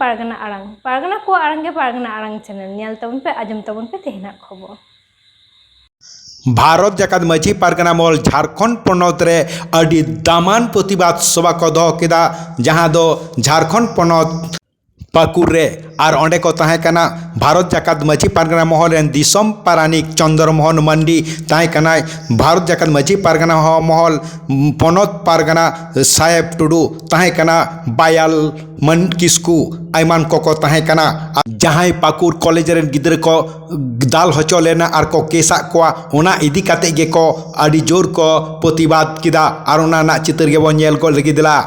पारगना को आड़ांग के पारगना आड़ांग channel nail तबन पे आजम तबन पे तेहना खबर भारत जाकात माझी पारगना मॉल झारखंड पनत रे अडी दामान प्रतिबाद सभा को दो केदा जहां दो झारखंड पनत पाकुर रे और ओंडे को ताहे कना भारत जाकात माझी पारगना महल रेन दिसम पारानिक चंद्रमोहन मंडी ताहे कना भारत जाकात माझी पारगना महल पनत पारगना साहेब टुडू ताहे कना बायाल मन किस्कू आयमान को ताहे कना जहां पाकुर कॉलेज रेन गिद्र को दाल हचो लेना और को केसा को ओना इदी काते गे को अडी जोर को प्रतिबाद किदा और ओना ना चित्र गे बो नेल को लगिदला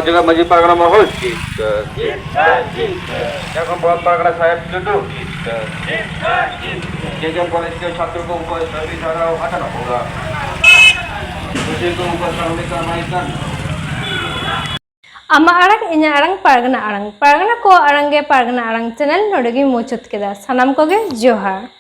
जगह मजी पारगना महल बहुत पारगना साहेब जेएम कॉलेज के छात्रों को ऊपर सभी धाराओं हटाना होगा दूसरे को ऊपर कानूनी कार्रवाई करना आमा आड़ांग इन्या आड़ांग पारगना को आड़ांग के पारगना आड़ांग चैनल नोडेगी मुचाद केदा सानाम कोगे जोहार।